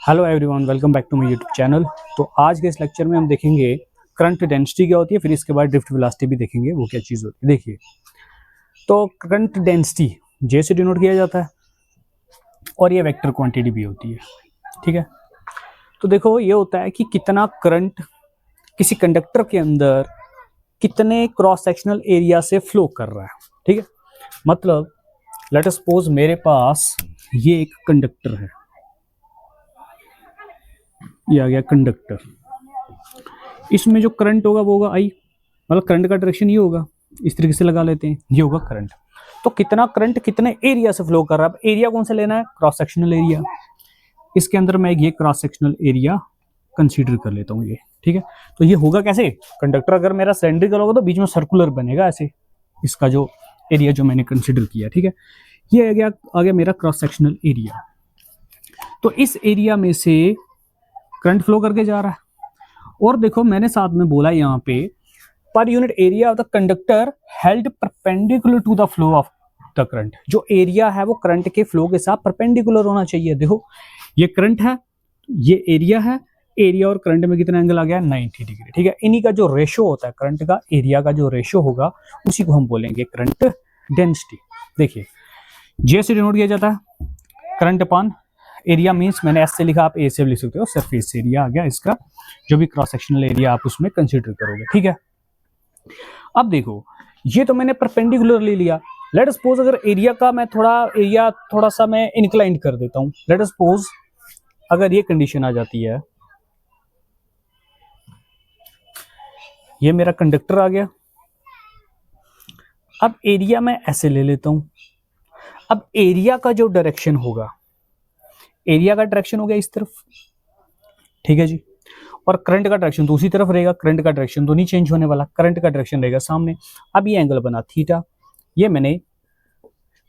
Hello everyone, welcome back to my YouTube channel. तो आज के इस लेक्चर में हम देखेंगे करंट डेंसिटी क्या होती है, फिर इसके बाद ड्रिफ्ट वेलोसिटी भी देखेंगे वो क्या चीज़ होती है। देखिए, तो करंट डेंसिटी जे से डिनोट किया जाता है और ये वेक्टर क्वांटिटी भी होती है। ठीक है, तो देखो ये होता है कि कितना करंट किसी कंडक्टर के अंदर कितने क्रॉस सेक्शनल एरिया से फ्लो कर रहा है। ठीक है, मतलब लेट अस सपोज मेरे पास ये एक कंडक्टर है, ये आ गया कंडक्टर। इसमें जो करंट होगा वो होगा आई, मतलब करंट का डायरेक्शन ये होगा, इस तरीके से लगा लेते हैं, ये होगा करंट। तो कितना करंट कितने एरिया से फ्लो कर रहा है, एरिया कौन सा लेना है, क्रॉस सेक्शनल एरिया। इसके अंदर मैं ये क्रॉस सेक्शनल एरिया कंसीडर कर लेता हूँ ये। ठीक है, तो ये होगा कैसे, कंडक्टर अगर मेरा सिलेंड्रिकल होगा तो बीच में सर्कुलर बनेगा ऐसे, इसका जो एरिया जो मैंने कंसीडर किया। ठीक है, ये आ गया मेरा क्रॉस सेक्शनल एरिया। तो इस एरिया में से करंट फ्लो करके जा रहा है। और देखो मैंने साथ में बोला यहाँ पे पर unit area of the conductor held perpendicular to the flow of the current. जो एरिया है वो करंट के फ्लो के साथ परपेंडिकुलर होना चाहिए। देखो ये करंट है, ये एरिया है, एरिया और करंट में कितना एंगल आ गया, 90 डिग्री। ठीक है, इन्हीं का जो रेशो होता है करंट का एरिया का जो रेशो होगा उसी को हम बोलेंगे करंट डेंसिटी। देखिए जे से डिनोट किया जाता है करंट अपॉन एरिया, मींस मैंने एस से लिखा, आप ए से भी लिख सकते हो, सरफेस एरिया आ गया इसका, जो भी क्रॉस सेक्शनल एरिया आप उसमें कंसीडर करोगे। ठीक है, अब देखो ये तो मैंने परपेंडिकुलर ले लिया। लेट सपोज अगर एरिया का मैं थोड़ा सा मैं इंक्लाइंड कर देता हूं। लेट सपोज अगर ये कंडीशन आ जाती है, ये मेरा कंडक्टर आ गया, अब एरिया मैं ऐसे ले लेता हूं। अब एरिया का जो डायरेक्शन होगा, एरिया का डायरेक्शन हो गया इस तरफ। ठीक है जी, और करंट का डायरेक्शन तो उसी तरफ रहेगा, करंट का डायरेक्शन तो नहीं चेंज होने वाला, करंट का डायरेक्शन रहेगा सामने। अब ये एंगल बना थीटा, ये मैंने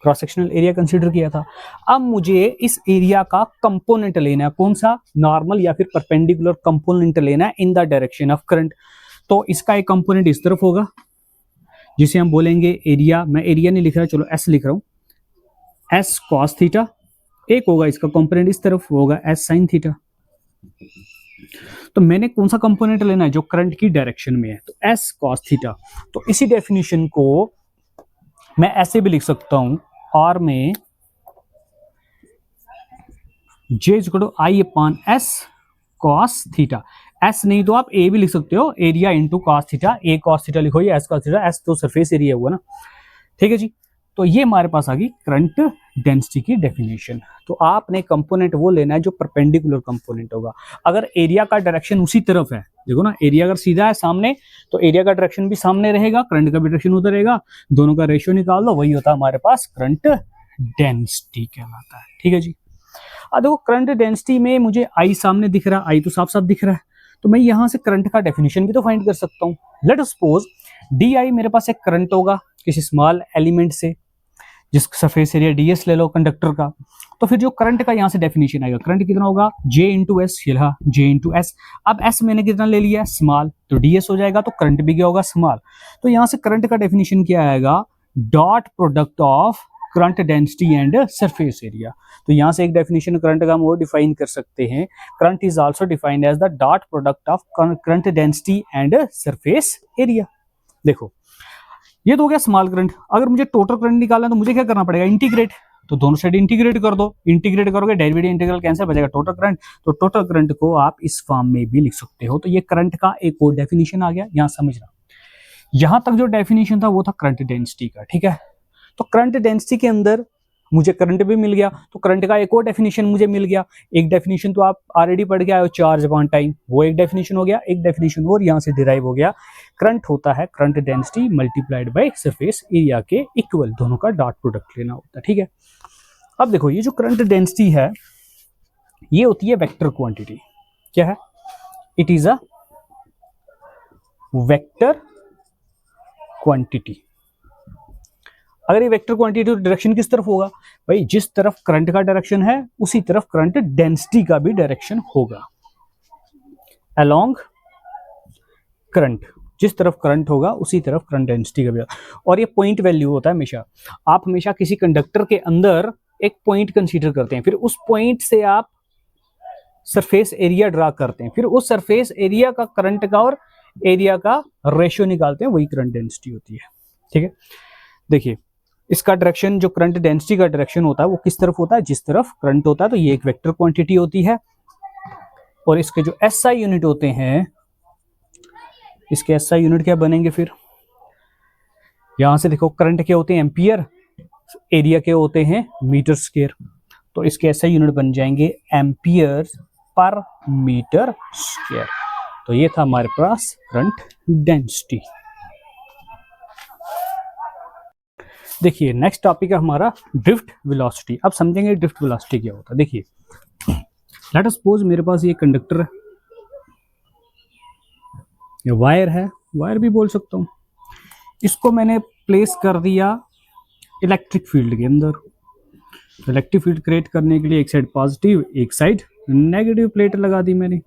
क्रॉस सेक्शनल एरिया कंसीडर किया था। अब मुझे इस एरिया का कंपोनेंट लेना है, कौन सा, नॉर्मल या फिर परपेंडिकुलर कंपोनेंट लेना है in the direction of current. तो इसका एक कंपोनेंट इस तरफ होगा जिसे हम बोलेंगे एरिया, मैं एरिया नहीं लिख रहा, चलो एस लिख रहा हूं, एस कॉस थीटा। एक होगा इसका कंपोनेंट इस तरफ, होगा एस साइन थीटा। तो मैंने कौन सा कंपोनेंट लेना है, जो करंट की डायरेक्शन में है, तो एस कॉस थीटा। तो इसी डेफिनेशन को मैं ऐसे भी लिख सकता हूं, आर में J equal to I upon S cos theta. S नहीं तो आप ए भी लिख सकते हो, area into cos theta, A cos theta लिखो या एस कॉस थीटा, एस तो सरफेस एरिया हुआ ना। ठीक है जी, तो ये हमारे पास आ गई करंट डेंसिटी की डेफिनेशन। तो आपने कंपोनेंट वो लेना है जो परपेंडिकुलर कंपोनेंट होगा। अगर एरिया का डायरेक्शन उसी तरफ है, देखो ना, एरिया अगर सीधा है सामने तो एरिया का डायरेक्शन भी सामने रहेगा, करंट का भी डायरेक्शन उधर रहेगा, दोनों का रेशियो निकाल दो, वही होता है हमारे पास करंट डेंसिटी कहलाता है। ठीक है जी, अब देखो करंट डेंसिटी में मुझे आई सामने दिख रहा है, आई तो साफ साफ दिख रहा है, तो मैं यहां से करंट का डेफिनेशन भी तो फाइंड कर सकता हूं। लेट सपोज डी आई मेरे पास एक करंट होगा किसी स्मॉल एलिमेंट से, जिसका सरफेस एरिया ds ले लो कंडक्टर का। तो फिर जो करंट का यहां से डेफिनेशन आएगा, करंट कितना होगा, j इंटू एस, ये रहा j इंटू एस। अब s मैंने कितना ले लिया, स्मॉल, तो ds हो जाएगा, तो करंट भी क्या होगा, स्मॉल। तो यहां से करंट का डेफिनेशन क्या आएगा, dot product of current density and surface area. तो यहां से एक डेफिनेशन करंट का हम वो डिफाइन कर सकते हैं, current is also defined as the dot product of current density and surface area. देखो ये तो हो गया स्मॉल करंट। अगर मुझे टोटल करंट निकालना है तो मुझे क्या करना पड़ेगा, इंटीग्रेट। तो दोनों साइड इंटीग्रेट कर दो, इंटीग्रेट करोगे डेरिवेटिव इंटीग्रल कैंसिल, बचेगा टोटल करंट। तो टोटल करंट को आप इस फॉर्म में भी लिख सकते हो। तो ये करंट का एक और डेफिनेशन आ गया, यहां समझना। यहां तक जो डेफिनेशन था वो था करंट डेंसिटी का। ठीक है, तो करंट डेंसिटी के अंदर मुझे करंट भी मिल गया, तो करंट का एक और डेफिनेशन मुझे मिल गया। एक डेफिनेशन तो आप ऑलरेडी पढ़ के आए हो, चार्ज अपॉन टाइम, वो एक डेफिनेशन हो गया। एक डेफिनेशन और यहां से डिराइव हो गया, करंट होता है current density multiplied by surface area के इक्वल, दोनों का डॉट प्रोडक्ट लेना होता है। ठीक है, अब देखो ये जो करंट डेंसिटी है ये होती है वेक्टर क्वांटिटी। क्या है, it is a vector quantity. अगर ये वेक्टर क्वांटिटी तो डायरेक्शन किस तरफ होगा भाई, जिस तरफ करंट का डायरेक्शन है उसी तरफ करंट डेंसिटी का भी डायरेक्शन होगा, अलोंग करंट, जिस तरफ करंट होगा उसी तरफ करंट डेंसिटी का भी। और ये पॉइंट वैल्यू होता है हमेशा। आप हमेशा किसी कंडक्टर के अंदर एक पॉइंट कंसीडर करते हैं, फिर उस पॉइंट से आप सरफेस एरिया ड्रा करते हैं, फिर उस सरफेस एरिया का करंट का और एरिया का रेशियो निकालते हैं, वही करंट डेंसिटी होती है। ठीक है, देखिए इसका डायरेक्शन, जो करंट डेंसिटी का डायरेक्शन होता है वो किस तरफ होता है, जिस तरफ करंट होता है, तो ये एक वेक्टर क्वांटिटी होती है। और इसके जो एसआई यूनिट होते हैं, इसके एसआई यूनिट क्या बनेंगे, फिर यहां से देखो करंट के होते हैं एम्पियर, एरिया के होते हैं मीटर स्क्वायर, तो इसके एसआई यूनिट बन जाएंगे एम्पियर पर मीटर स्क्वायर। तो ये था हमारे पास करंट डेंसिटी। देखिए नेक्स्ट टॉपिक है हमारा ड्रिफ्ट वेलोसिटी। अब समझेंगे ड्रिफ्ट वेलोसिटी क्या होता है। देखिए लेट अस सपोज मेरे पास ये कंडक्टर है, ये वायर है, वायर भी बोल सकता हूँ, इसको मैंने प्लेस कर दिया इलेक्ट्रिक फील्ड के अंदर। तो इलेक्ट्रिक फील्ड क्रिएट करने के लिए एक साइड पॉजिटिव एक साइड नेगेटिव प्लेट लगा दी मैंने।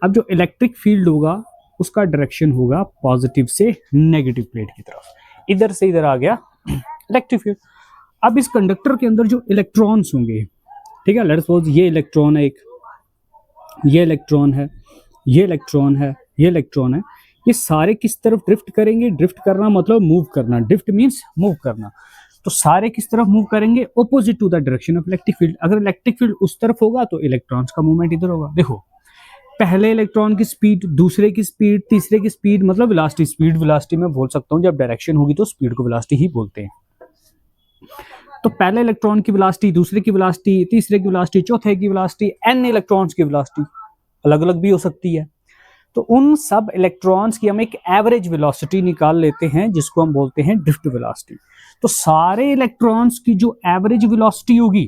अब जो इलेक्ट्रिक फील्ड होगा उसका डायरेक्शन होगा पॉजिटिव से नेगेटिव प्लेट की तरफ, इधर से इधर आ गया इलेक्ट्रिक फील्ड। अब इस कंडक्टर के अंदर जो इलेक्ट्रॉन्स होंगे, ठीक है, लेट्स सपोज ये इलेक्ट्रॉन है, एक ये इलेक्ट्रॉन है, ये इलेक्ट्रॉन है, ये इलेक्ट्रॉन है, ये सारे किस तरफ ड्रिफ्ट करेंगे। ड्रिफ्ट करना मतलब मूव करना, ड्रिफ्ट मींस मूव करना। तो सारे किस तरफ मूव करेंगे, opposite to the direction of electric field. अगर इलेक्ट्रिक फील्ड उस तरफ होगा तो इलेक्ट्रॉन्स का मूवमेंट इधर होगा। देखो पहले इलेक्ट्रॉन की स्पीड, दूसरे की स्पीड, तीसरे की स्पीड, मतलब वेलोसिटी, स्पीड वेलोसिटी में बोल सकता हूँ, जब डायरेक्शन होगी तो स्पीड को वेलोसिटी ही बोलते हैं। तो पहले इलेक्ट्रॉन की वेलोसिटी, दूसरे की वेलोसिटी, तीसरे की वेलोसिटी, चौथे की वेलोसिटी, एन इलेक्ट्रॉन्स की वेलोसिटी अलग अलग भी हो सकती है। तो उन सब इलेक्ट्रॉन्स की हम एक एवरेज वेलोसिटी निकाल लेते हैं, जिसको हम बोलते हैं ड्रिफ्ट वेलोसिटी। तो सारे इलेक्ट्रॉन्स की जो एवरेज वेलोसिटी होगी,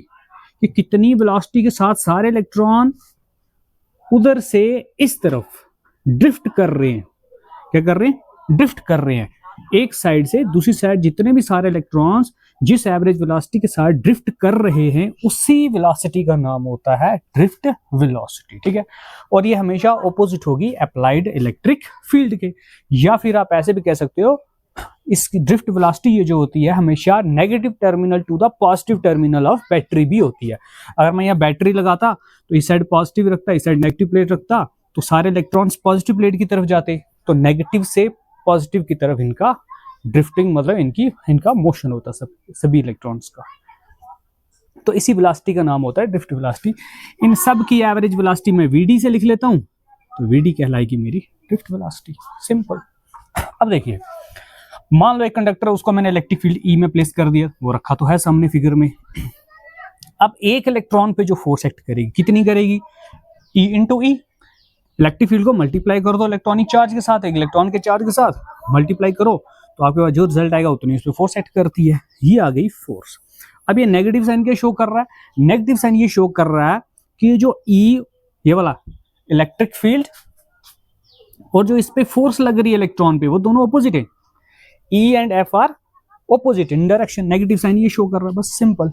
कि कितनी वेलोसिटी के साथ सारे इलेक्ट्रॉन उधर से इस तरफ ड्रिफ्ट कर रहे हैं। क्या कर रहे हैं, ड्रिफ्ट कर रहे हैं एक साइड से दूसरी साइड। जितने भी सारे इलेक्ट्रॉन्स जिस एवरेज वेलोसिटी के साथ ड्रिफ्ट कर रहे हैं, उसी वेलोसिटी का नाम होता है ड्रिफ्ट वेलोसिटी। ठीक है, और ये हमेशा ऑपोजिट होगी अप्लाइड इलेक्ट्रिक फील्ड के। या फिर आप ऐसे भी कह सकते हो, इसकी ड्रिफ्ट वेलोसिटी ये जो होती है हमेशा negative terminal to the positive terminal of battery भी होती है। अगर मैं यहाँ बैटरी लगाता तो इस साइड पॉजिटिव रखता, इस साइड नेगेटिव प्लेट रखता, तो सारे इलेक्ट्रॉन्स पॉजिटिव प्लेट की तरफ जाते। तो नेगेटिव से पॉजिटिव की तरफ इनका ड्रिफ्टिंग, मतलब इनका मोशन होता सभी इलेक्ट्रॉन्स का। तो इसी वेलोसिटी का नाम होता है ड्रिफ्ट वेलोसिटी। इन सब की एवरेज वेलोसिटी मैं वीडी से लिख लेता हूं, तो वीडी कहलाएगी मेरी ड्रिफ्ट वेलोसिटी। सिंपल। अब देखिए मान लो एक कंडक्टर है, उसको मैंने इलेक्ट्रिक फील्ड ई में प्लेस कर दिया, वो रखा तो है सामने फिगर में। अब एक इलेक्ट्रॉन पे जो फोर्स एक्ट करेगी, कितनी करेगी, ई इंटू ई। इलेक्ट्रिक फील्ड को मल्टीप्लाई कर दो इलेक्ट्रॉनिक चार्ज के साथ, एक इलेक्ट्रॉन के चार्ज के साथ मल्टीप्लाई करो, तो आपके पास जो रिजल्ट आएगा उतनी उस पर फोर्स एक्ट करती है। ये आ गई फोर्स। अब ये नेगेटिव साइन क्या शो कर रहा है, नेगेटिव साइन ये शो कर रहा है कि ये जो ई, ये वाला इलेक्ट्रिक फील्ड और जो इस पे फोर्स लग रही है इलेक्ट्रॉन पे, वो दोनों ऑपोजिट है। E and F are opposite in direction. Negative sign ये शो कर रहा है, बस सिंपल।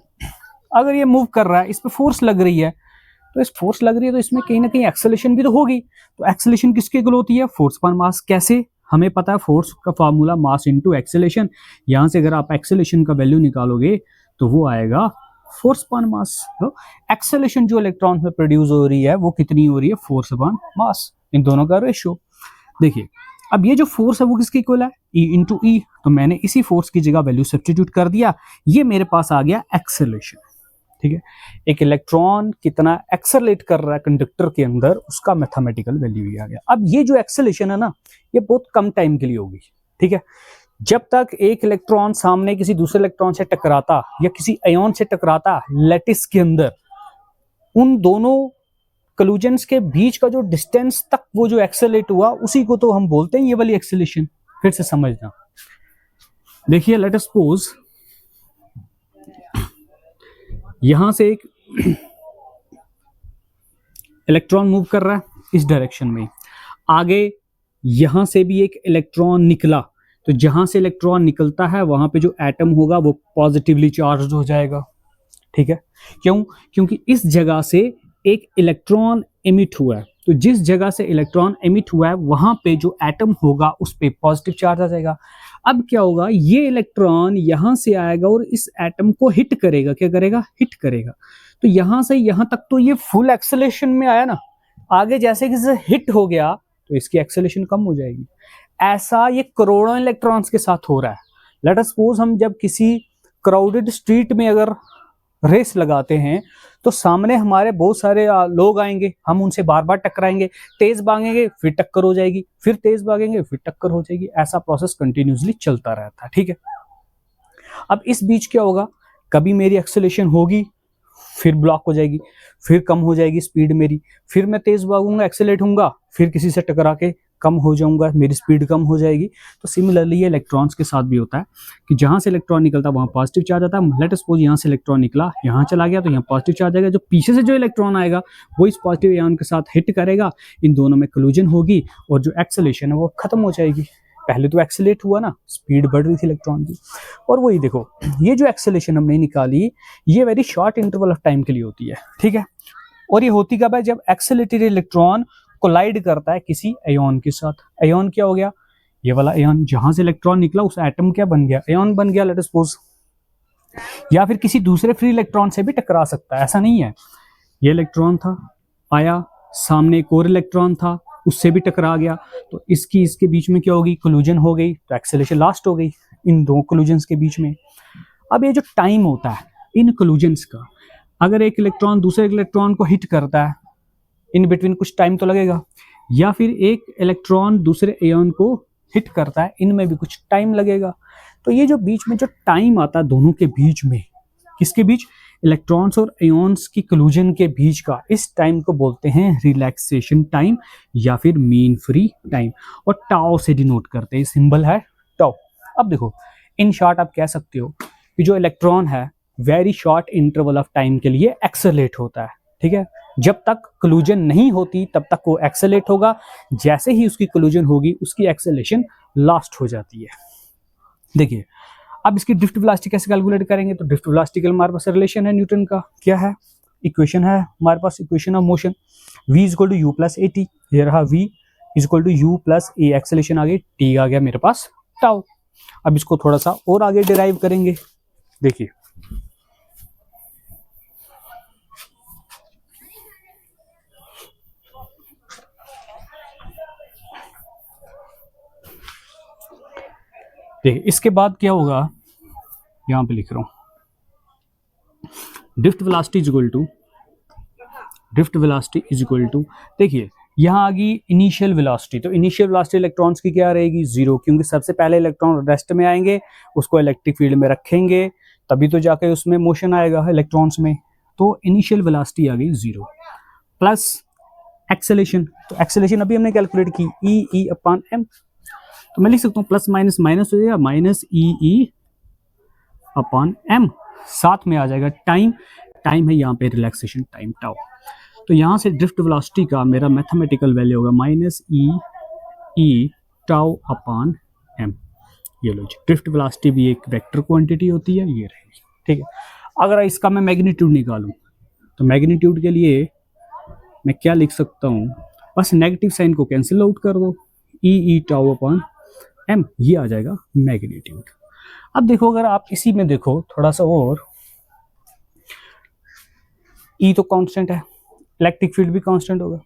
अगर ये मूव कर रहा है, इस पे फोर्स लग रही है, तो इस फोर्स लग रही है तो इसमें कहीं ना कहीं एक्सेलेरेशन भी तो होगी। तो एक्सेलेरेशन किसके इक्वल होती है, फोर्स पर मास। कैसे, हमें पता है फोर्स का फार्मूला मास इनटू एक्सेलेरेशन। यहां से अगर आप एक्सेलेरेशन का वैल्यू निकालोगे तो वो आएगा फोर्स पर मास। तो एक्सेलेरेशन जो इलेक्ट्रॉन में प्रोड्यूस हो रही है वो कितनी हो रही है, फोर्स पर मास, इन दोनों का रेशियो। देखिए अब ये जो फोर्स है वो किसके इक्वल है, ई इंटू ई। तो मैंने इसी फोर्स की जगह वैल्यू सब्स्टिट्यूट कर दिया, ये मेरे पास आ गया एक्सेलेरेशन। ठीक है, एक इलेक्ट्रॉन कितना एक्सेलरेट कर रहा है कंडक्टर के अंदर, उसका मैथमेटिकल वैल्यू ही आ गया। अब ये जो एक्सेलेरेशन है ना, ये बहुत कम टाइम के लिए होगी। ठीक है, जब तक एक इलेक्ट्रॉन सामने किसी दूसरे इलेक्ट्रॉन से टकराता या किसी आयन से टकराता लैटिस के अंदर, उन दोनों कोलिजन्स के बीच का जो डिस्टेंस तक वो जो एक्सेलरेट हुआ, उसी को तो हम बोलते हैं ये वाली एक्सेलेरेशन। फिर से समझना, देखिए लेट अस सपोज यहां से एक इलेक्ट्रॉन मूव कर रहा है इस डायरेक्शन में, आगे यहां से भी एक इलेक्ट्रॉन निकला, तो जहां से इलेक्ट्रॉन निकलता है वहां पे जो एटम होगा वो पॉजिटिवली चार्ज हो जाएगा। ठीक है, क्यों, क्योंकि इस जगह से एक इलेक्ट्रॉन एमिट हुआ है, तो जिस जगह से इलेक्ट्रॉन एमिट हुआ है वहां पे जो एटम होगा उस पे पॉजिटिव चार्ज आ जाएगा। अब क्या होगा, ये इलेक्ट्रॉन यहां से आएगा और इस एटम को हिट करेगा। क्या करेगा, हिट करेगा। तो यहां से यहां तक तो ये फुल एक्सेलरेशन में आया ना, आगे जैसे किसी हिट हो गया तो इसकी एक्सेलरेशन कम हो जाएगी। ऐसा ये करोड़ों इलेक्ट्रॉन्स के साथ हो रहा है। लेट अस सपोज हम जब किसी क्राउडेड स्ट्रीट में अगर रेस लगाते हैं तो सामने हमारे बहुत सारे लोग आएंगे, हम उनसे बार बार टकराएंगे, तेज भागेंगे फिर टक्कर हो जाएगी, फिर तेज भागेंगे फिर टक्कर हो जाएगी, ऐसा प्रोसेस कंटिन्यूसली चलता रहता है, ठीक है। अब इस बीच क्या होगा, कभी मेरी एक्सेलरेशन होगी फिर ब्लॉक हो जाएगी, फिर कम हो जाएगी स्पीड मेरी, फिर मैं तेज भागूंगा एक्सेलरेट होऊंगा, फिर किसी से टकरा के कम हो जाऊंगा, मेरी स्पीड कम हो जाएगी। तो सिमिलरली ये इलेक्ट्रॉन्स के साथ भी होता है कि जहां से इलेक्ट्रॉन निकलता है वहां पॉजिटिव चार्ज आता है। लेट अस सपोज यहाँ से इलेक्ट्रॉन निकला, यहाँ चला गया तो यहाँ पॉजिटिव चार्ज आएगा, जो पीछे से जो इलेक्ट्रॉन आएगा वो इस पॉजिटिव आयन के साथ हिट करेगा, इन दोनों में कोलिजन होगी और जो एक्सेलरेशन है वो खत्म हो जाएगी। पहले तो एक्सेलरेट हुआ ना, स्पीड बढ़ रही थी इलेक्ट्रॉन की, और वही देखो ये जो एक्सेलरेशन हमने निकाली ये very short interval of time के लिए होती है, ठीक है। और ये होती कब है, जब एक्सेलरेटेड इलेक्ट्रॉन कोलाइड करता है किसी आयन के साथ। आयन क्या हो गया, ये वाला आयन जहां से इलेक्ट्रॉन निकला उस एटम क्या बन गया, आयन बन गया, लेट अस सपोज। या फिर किसी दूसरे फ्री इलेक्ट्रॉन से भी टकरा सकता है, ऐसा नहीं है। ये इलेक्ट्रॉन था, आया, सामने एक और इलेक्ट्रॉन था, उससे भी टकरा गया, तो इसके बीच में क्या होगी, कोलिजन हो गई, तो एक्सेलरेशन लास्ट हो गई इन दो कोलिजन्स के बीच में। अब ये जो टाइम होता है इन कोलिजन्स का, अगर एक इलेक्ट्रॉन दूसरे इलेक्ट्रॉन को हिट करता है, इन बिटवीन कुछ टाइम तो लगेगा, या फिर एक इलेक्ट्रॉन दूसरे आयन को हिट करता है, इनमें भी कुछ टाइम लगेगा। तो ये जो बीच में जो टाइम आता है दोनों के बीच में, किसके बीच, इलेक्ट्रॉन्स और आयन्स की कोलिजन के बीच का, इस टाइम को बोलते हैं रिलैक्सेशन टाइम या फिर मीन फ्री टाइम, और टाउ से डिनोट करते हैं, सिंबल है टाउ। अब देखो इन शॉर्ट आप कह सकते हो कि जो इलेक्ट्रॉन है very short interval of time के लिए एक्सेलरेट होता है, ठीक है। जब तक कोलिजन नहीं होती तब तक वो एक्सेलरेट होगा, जैसे ही उसकी कोलिजन होगी उसकी एक्सेलरेशन लास्ट हो जाती है। देखिए अब इसकी ड्रिफ्ट वेलोसिटी कैसे कैलकुलेट करेंगे, तो ड्रिफ्ट वेलोसिटी का हमारे पास रिलेशन है न्यूटन का, क्या है, इक्वेशन है हमारे पास, equation of motion, v equal to u plus a t, ये रहा v equal to u plus a, acceleration आ गई, t आ गया मेरे पास टाउ। अब इसको थोड़ा सा और आगे डिराइव करेंगे, देखिए देखिए इसके बाद क्या होगा, यहां पे लिख रहा हूं drift velocity is equal to देखिए यहां आ गई इनिशियल वेलोसिटी, तो इनिशियल वेलोसिटी इलेक्ट्रॉन्स की क्या रहेगी, जीरो, क्योंकि सबसे पहले इलेक्ट्रॉन रेस्ट में आएंगे, उसको इलेक्ट्रिक फील्ड में रखेंगे, तभी तो जाके उसमें मोशन आएगा इलेक्ट्रॉन्स में। तो इनिशियल वेलोसिटी आ गई जीरो, प्लस एक्सेलरेशन, तो एक्सेलरेशन अभी हमने कैलकुलेट की ई अपॉन एम, तो मैं लिख सकता हूँ प्लस माइनस माइनस हो जाएगा, माइनस ई अपॉन एम, साथ में आ जाएगा टाइम, टाइम है यहाँ पे रिलैक्सेशन टाइम टाउ। तो यहाँ से ड्रिफ्ट वेलोसिटी का मेरा मैथमेटिकल वैल्यू होगा माइनस ई टाउ अपॉन एम। ये लो, ड्रिफ्ट वेलोसिटी भी एक वेक्टर क्वांटिटी होती है, ये रहेगी, ठीक है। अगर इसका मैं मैग्नीट्यूड निकालूं तो मैग्नीट्यूड के लिए मैं क्या लिख सकता हूँ, बस नेगेटिव साइन को कैंसिल आउट कर दो, ई टाउ अपॉन एम, ये आ जाएगा मैग्नीट्यूड। अब देखो अगर आप इसी में देखो थोड़ा सा और, ई तो कांस्टेंट है, इलेक्ट्रिक फील्ड भी कांस्टेंट होगा,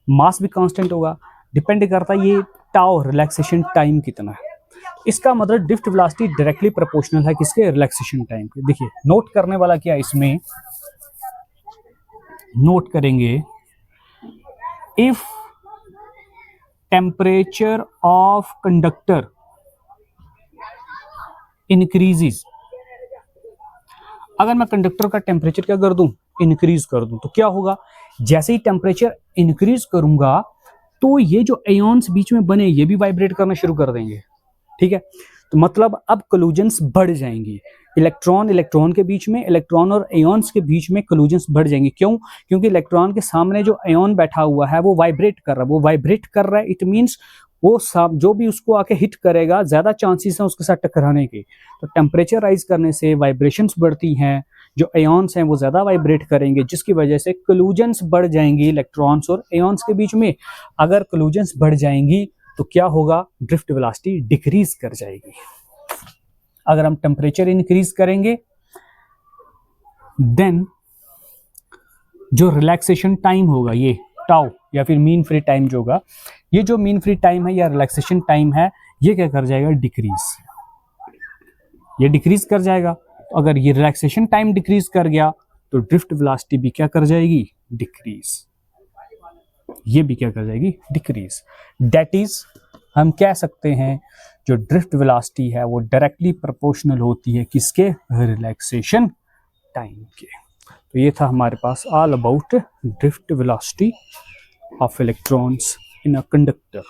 मास भी कांस्टेंट होगा, डिपेंड करता है ये टाउ रिलैक्सेशन टाइम कितना है। इसका मतलब ड्रिफ्ट वेलोसिटी डायरेक्टली प्रोपोर्शनल है किसके, रिलैक्सेशन टाइम के। देखिए नोट करने वाला क्या है इसमें, नोट करेंगे if temperature of conductor increases, अगर मैं कंडक्टर का टेम्परेचर क्या कर दूं, इंक्रीज कर दूं, तो क्या होगा, जैसे ही टेम्परेचर इंक्रीज करूंगा तो ये जो आयन्स बीच में बने ये भी वाइब्रेट करना शुरू कर देंगे, ठीक है। तो मतलब अब कोलिजन्स बढ़ जाएंगी, इलेक्ट्रॉन के बीच में, इलेक्ट्रॉन और आयन्स के बीच में कोलिजन्स बढ़ जाएंगे। क्यों, क्योंकि इलेक्ट्रॉन के सामने जो आयन बैठा हुआ है वो वाइब्रेट कर रहा है, इट मींस वो सब जो भी उसको आके हिट करेगा ज्यादा चांसेस हैं उसके साथ टकराने के। तो टेम्परेचर राइज करने से वाइब्रेशंस बढ़ती हैं, जो आयन्स हैं वो ज्यादा वाइब्रेट करेंगे, जिसकी वजह से कोलिजन्स बढ़ जाएंगी इलेक्ट्रॉन्स और आयन्स के बीच में। अगर कोलिजन्स बढ़ जाएंगी तो क्या होगा, ड्रिफ्ट वेलोसिटी डिक्रीज कर जाएगी। अगर हम टेम्परेचर इंक्रीज करेंगे देन जो रिलैक्सेशन टाइम होगा ये टाउ या फिर मीन फ्री टाइम जो होगा, ये जो मीन फ्री टाइम है या रिलैक्सेशन टाइम है, ये क्या कर जाएगा, डिक्रीज, ये डिक्रीज कर जाएगा। तो अगर ये रिलैक्सेशन टाइम डिक्रीज कर गया तो ड्रिफ्ट वेलोसिटी भी क्या कर जाएगी, डिक्रीज, ये भी क्या कर जाएगी, डिक्रीज। दैट इज हम कह सकते हैं जो ड्रिफ्ट वेलोसिटी है वो डायरेक्टली प्रोपोर्शनल होती है किसके, रिलैक्सेशन टाइम के। तो ये था हमारे पास all about drift velocity of electrons in a conductor.